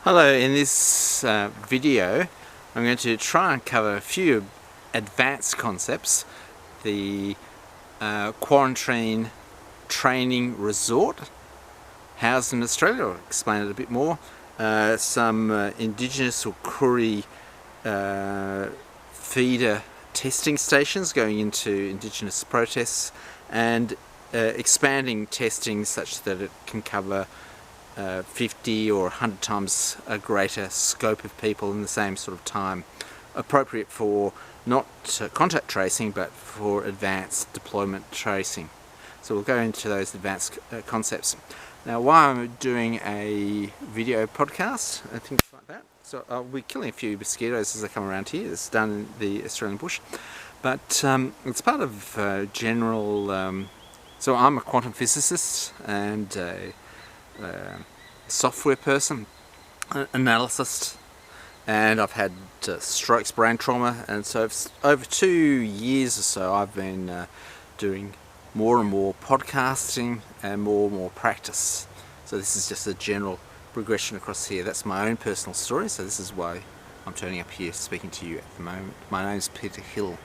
Hello, in this video I'm going to try and cover a few advanced concepts. The quarantine training resort housed in Australia. I'll explain it a bit more. Some indigenous or Koori feeder testing stations going into indigenous protests, and expanding testing such that it can cover 50 or 100 times a greater scope of people in the same sort of time, appropriate for not contact tracing but for advanced deployment tracing. So we'll go into those advanced concepts. Now, while I'm doing a video podcast and things like that, so I'll be killing a few mosquitoes as I come around here. It's done in the Australian bush, but it's part of general. So I'm a quantum physicist and a software person, an analyst, and I've had strokes, brain trauma, and so over 2 years or so I've been doing more and more podcasting and more practice. So this is just a general progression across here. That's my own personal story, so this is why I'm turning up here speaking to you at the moment. My name's Peter Hill.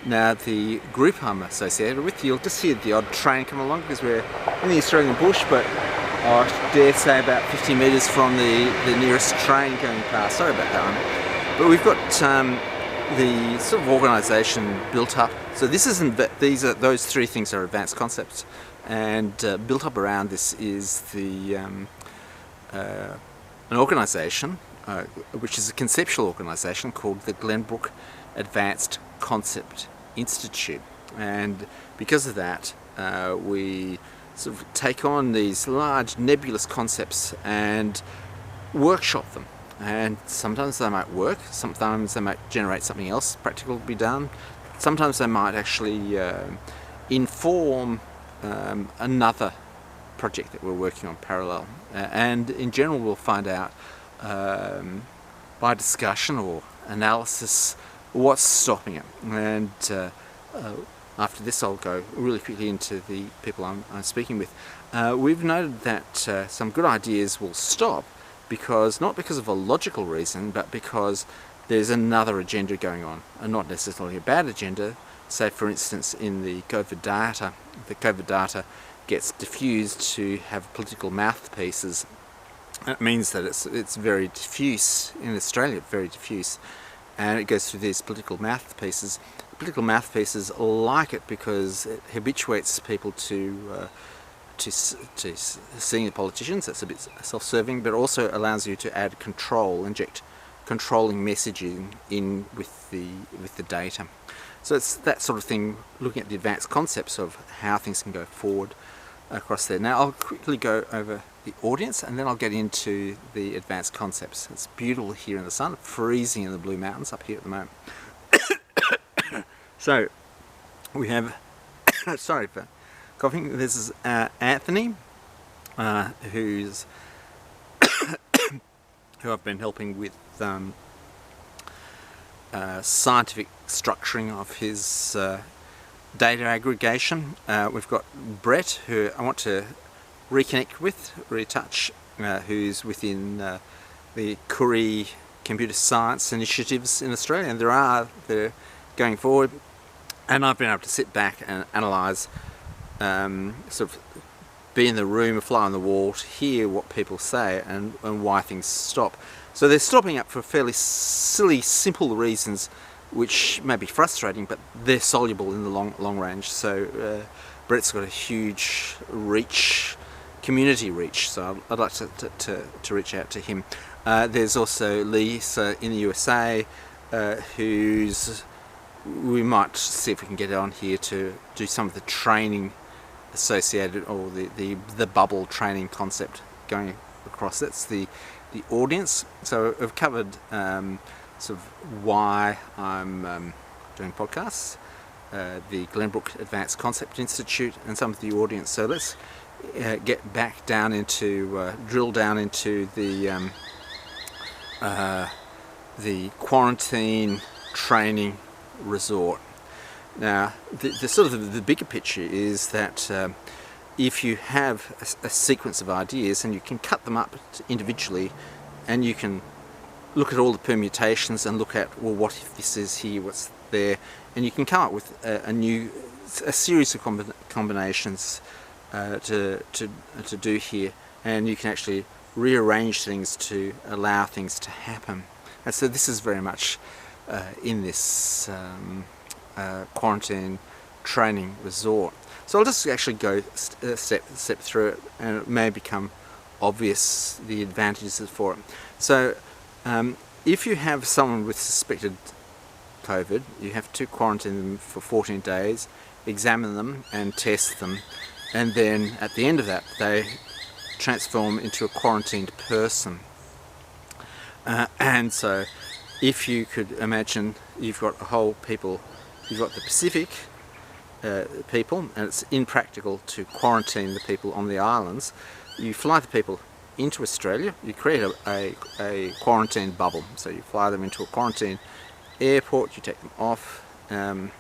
Now, the group I'm associated with, you'll just hear the odd train come along because we're in the Australian bush, but I dare say about 50 metres from the nearest train going past. Sorry about that one. But we've got the sort of organisation built up. So this isn't. Those three things are advanced concepts, and built up around this is the an organisation which is a conceptual organisation called the Glenbrook Advanced Concept Institute, and because of that we sort of take on these large nebulous concepts and workshop them, and sometimes they might work, sometimes they might generate something else practical to be done, sometimes they might actually inform another project that we're working on parallel, and in general we'll find out by discussion or analysis what's stopping it. And after this I'll go really quickly into the people I'm speaking with. We've noted that some good ideas will stop not because of a logical reason, but because there's another agenda going on, and not necessarily a bad agenda. Say for instance in the COVID data gets diffused to have political mouthpieces. It means that it's very diffuse in Australia, very diffuse, and it goes through these political mouthpieces. Political mouthpieces like it because it habituates people to seeing the politicians. That's a bit self-serving, but also allows you to add control, inject controlling messaging in with the data. So it's that sort of thing, looking at the advanced concepts of how things can go forward across there. Now I'll quickly go over the audience and then I'll get into the advanced concepts. It's beautiful here in the sun, freezing in the Blue Mountains up here at the moment. So we have, sorry for coughing, this is Anthony, who's who I've been helping with scientific structuring of his data aggregation. We've got Brett, who I want to reconnect with, retouch, who's within the Koori computer science initiatives in Australia, and they're going forward, and I've been able to sit back and analyse, sort of be in the room, a fly on the wall, to hear what people say and why things stop. So they're stopping up for fairly silly, simple reasons which may be frustrating, but they're soluble in the long range. So Brett's got a huge reach, community reach, so I'd like to reach out to him. There's also Lisa in the USA, we might see if we can get on here to do some of the training associated, or the bubble training concept going across. That's the audience. So I've covered sort of why I'm doing podcasts, the Glenbrook Advanced Concept Institute, and some of the audience. So let's get back down into, drill down into the quarantine training resort. Now, the sort of the bigger picture is that if you have a sequence of ideas, and you can cut them up individually, and you can look at all the permutations and look at, well, what if this is here, what's there, and you can come up with a series of combinations to do here, and you can actually rearrange things to allow things to happen. And so this is very much in this quarantine training resort. So I'll just actually go step through it, and it may become obvious the advantages for it. So if you have someone with suspected COVID, you have to quarantine them for 14 days, examine them and test them, and then at the end of that they transform into a quarantined person. And so if you could imagine, you've got you've got the Pacific people, and it's impractical to quarantine the people on the islands. You fly the people into Australia, you create a quarantine bubble. So you fly them into a quarantine airport, you take them off, and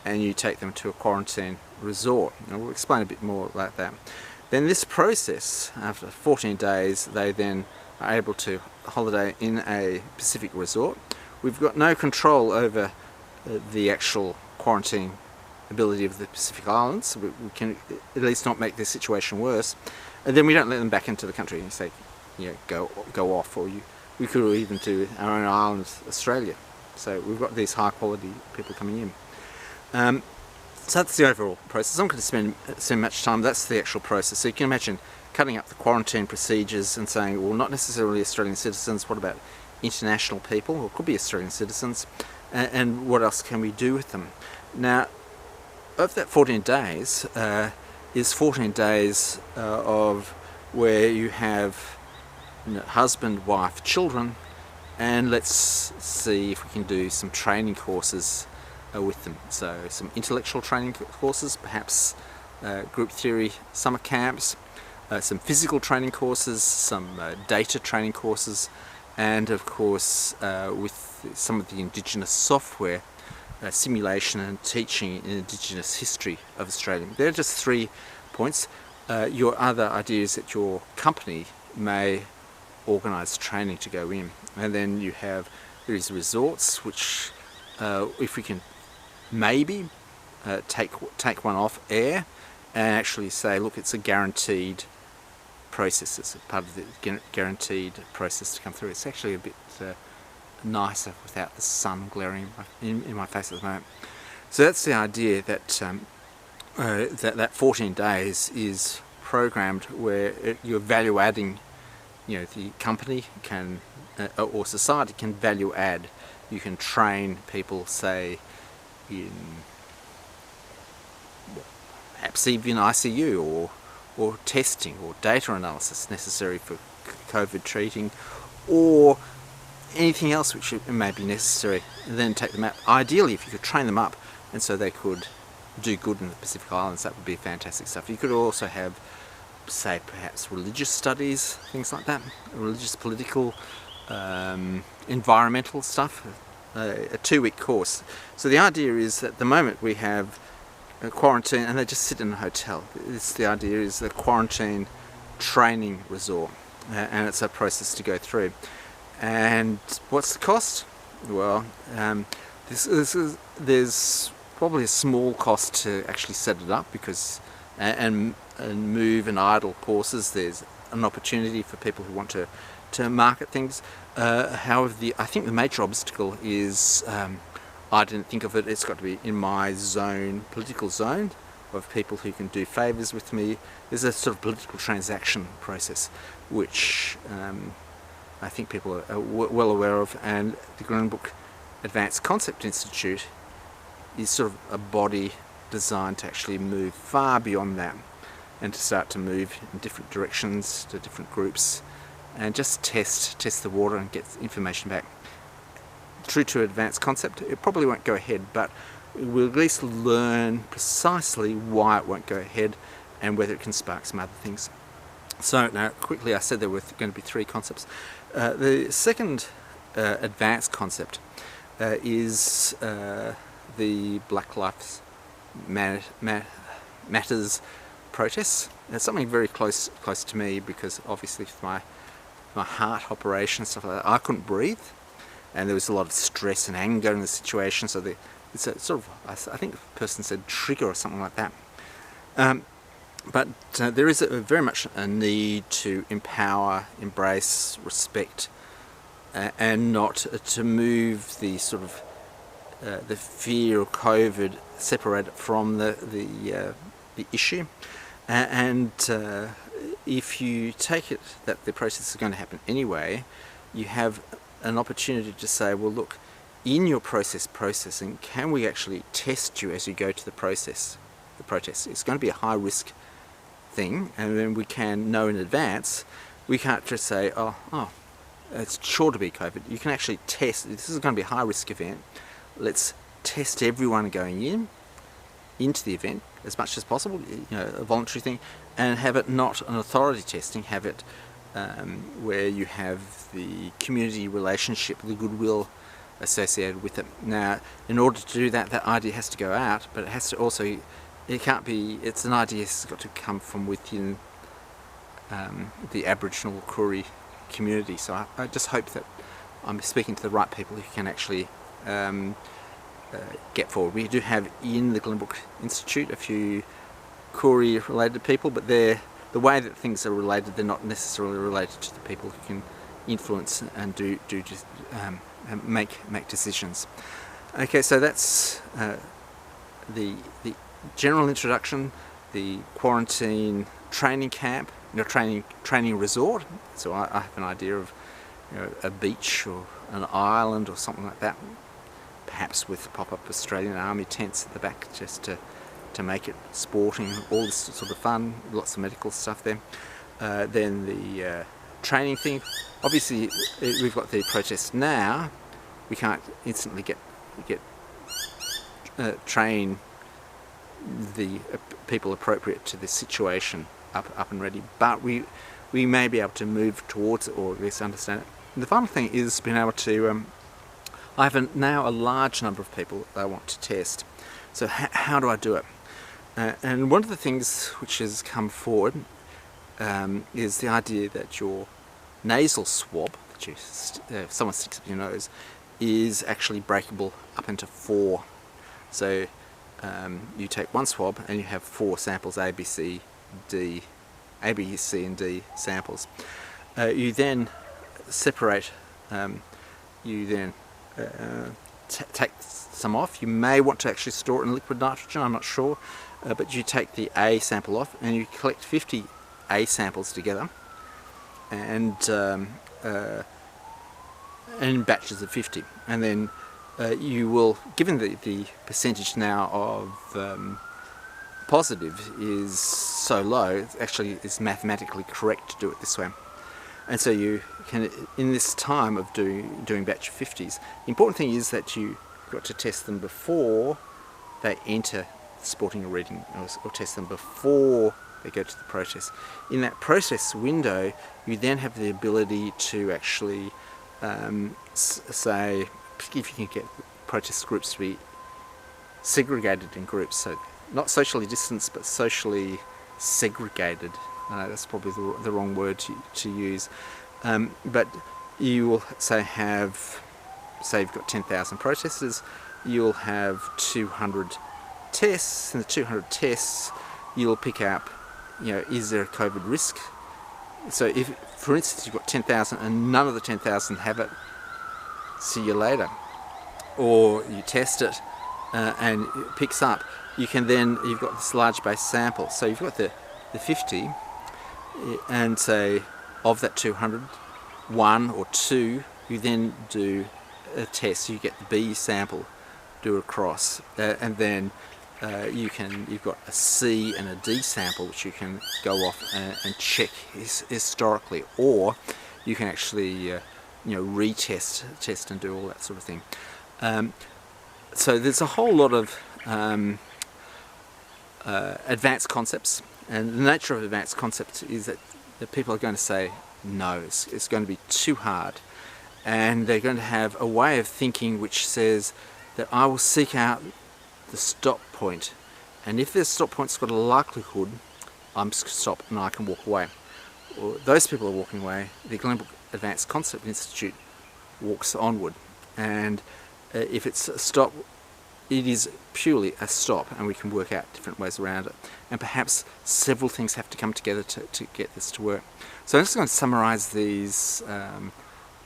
you take them to a quarantine resort. And we'll explain a bit more like that. Then this process, after 14 days, they then are able to holiday in a Pacific resort. We've got no control over the actual quarantine ability of the Pacific Islands. We can at least not make this situation worse. And then we don't let them back into the country and say, you know, go off, or we could even do our own island, Australia. So we've got these high quality people coming in. So that's the overall process. I'm not going to spend much time. That's the actual process. So you can imagine cutting up the quarantine procedures and saying, well, not necessarily Australian citizens, what about international people, or it could be Australian citizens, and what else can we do with them? Now, of that 14 days is 14 days of where you have, you know, husband, wife, children, and let's see if we can do some training courses with them. So some intellectual training courses, perhaps group theory summer camps, some physical training courses, some data training courses, and of course with some of the indigenous software, simulation and teaching in Indigenous history of Australia. There are just 3 points. Your other idea is that your company may organise training to go in, and then you have these resorts which if we can maybe take one off air and actually say, look, it's a guaranteed process, it's a part of the guaranteed process to come through. It's actually a bit nicer without the sun glaring in my face at the moment. So that's the idea, that that 14 days is programmed where you're value adding. You know, the company can or society can value add. You can train people, say, in perhaps even ICU or testing or data analysis necessary for COVID treating, or anything else which may be necessary, and then take them out. Ideally, if you could train them up and so they could do good in the Pacific Islands, that would be fantastic stuff. You could also have, say, perhaps religious studies, things like that, religious, political, environmental stuff, a 2-week course. So the idea is that at the moment we have a quarantine and they just sit in a hotel. The idea is the quarantine training resort, and it's a process to go through. And what's the cost? Well, there's probably a small cost to actually set it up, because and move and idle courses. There's an opportunity for people who want to market things. However, I think the major obstacle is, I didn't think of it, it's got to be in my zone, political zone, of people who can do favours with me. There's a sort of political transaction process, which I think people are well aware of, and the Green Book Advanced Concept Institute is sort of a body designed to actually move far beyond that, and to start to move in different directions to different groups, and just test the water and get information back. True to advanced concept, it probably won't go ahead, but we'll at least learn precisely why it won't go ahead and whether it can spark some other things. So now quickly, I said there were going to be 3 concepts. The second advanced concept is the Black Lives Matters protests. It's something very close to me, because obviously with my heart operation and stuff like that, I couldn't breathe, and there was a lot of stress and anger in the situation. So it's a sort of, I think the person said trigger or something like that. But there is very much a need to empower, embrace, respect, and not to move the sort of the fear of COVID, separate it from the issue. And if you take it that the process is going to happen anyway, you have an opportunity to say, well, look, in your processing, can we actually test you as you go to the protest? It's going to be a high risk thing, and then we can know in advance. We can't just say, oh, it's sure to be COVID. You can actually test. This is going to be a high risk event. Let's test everyone going into the event as much as possible, a voluntary thing, and have it not an authority testing, have it where you have the community relationship, the goodwill associated with it. Now, in order to do that, that idea has to go out, but it has to also, it can't be, it's an idea that's got to come from within the Aboriginal Koori community. So I just hope that I'm speaking to the right people who can actually get forward. We do have in the Glenbrook Institute a few Koori related people, but the way that things are related, they're not necessarily related to the people who can influence and make decisions. Okay, so that's the general introduction, the quarantine training camp, training resort. So I have an idea of a beach or an island or something like that, perhaps with pop-up Australian Army tents at the back, just to make it sporting, all this sort of fun, lots of medical stuff there. Then the training thing. Obviously, we've got the protest now. We can't instantly get train the people appropriate to the situation up and ready, but we may be able to move towards it, or at least understand it. And the final thing is being able to I have now a large number of people that I want to test. So how do I do it? And one of the things which has come forward is the idea that your nasal swab that someone sticks up your nose is actually breakable up into 4. So you take one swab and you have 4 samples, A, B, C, and D samples. You then separate, you then take some off. You may want to actually store it in liquid nitrogen, I'm not sure, but you take the A sample off and you collect 50 A samples together, and in batches of 50, and then you will, given the percentage now of positive is so low, it's mathematically correct to do it this way. And so you can, in this time of doing batch of 50s, the important thing is that you've got to test them before they enter the sporting or reading, or test them before they go to the protest. In that process window, you then have the ability to actually say, if you can get protest groups to be segregated in groups, so not socially distanced but socially segregated. That's probably the wrong word to use, but you will say you've got 10,000 protesters, you'll have 200 tests, and the 200 tests you'll pick up, is there a COVID risk? So if, for instance, you've got 10,000 and none of the 10,000 have it, see you later. Or you test it and it picks up, you've got this large base sample. So you've got the 50, and say of that 200, 1 or 2, you then do a test. You get the B sample, do a cross, and then you've got a C and a D sample which you can go off and check historically, or you can actually retest and do all that sort of thing. So there's a whole lot of advanced concepts, and the nature of advanced concepts is that the people are going to say no, it's going to be too hard, and they're going to have a way of thinking which says that I will seek out the stop point, and if this stop point's got a likelihood I'm stop and I can walk away. Or those people are walking away. The Glenbrook Advanced Concept Institute walks onward, and if it's a stop, it is purely a stop, and we can work out different ways around it. And perhaps several things have to come together to get this to work. So I'm just going to summarise these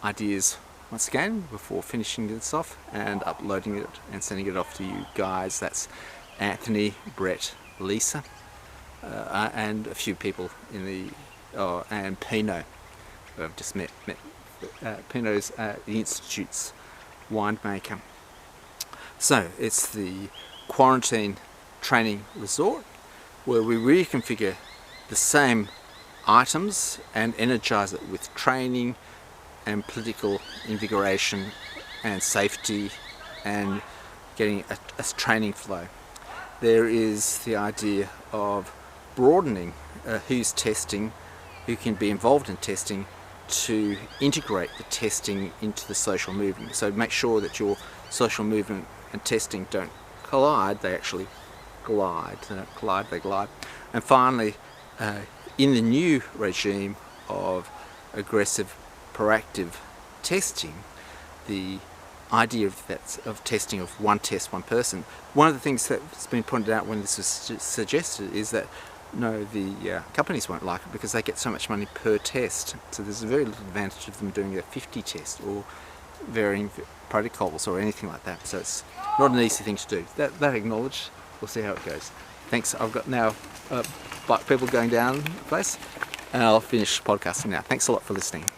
ideas once again before finishing this off and uploading it and sending it off to you guys. That's Anthony, Brett, Lisa, and a few people in the and Pino, who I've just met. Pino's the Institute's winemaker. So it's the quarantine training resort where we reconfigure the same items and energize it with training and political invigoration and safety and getting a training flow. There is the idea of broadening who's testing, who can be involved in testing, to integrate the testing into the social movement. So make sure that your social movement and testing don't collide, they actually glide. They don't collide, they glide. And finally, in the new regime of aggressive, proactive testing, the idea of testing of one test, one person, one of the things that's been pointed out when this was suggested is that no, the companies won't like it because they get so much money per test. So there's a very little advantage of them doing a 50 test or varying protocols or anything like that. So it's not an easy thing to do. That acknowledged. We'll see how it goes. Thanks. I've got now people going down the place, and I'll finish podcasting now. Thanks a lot for listening.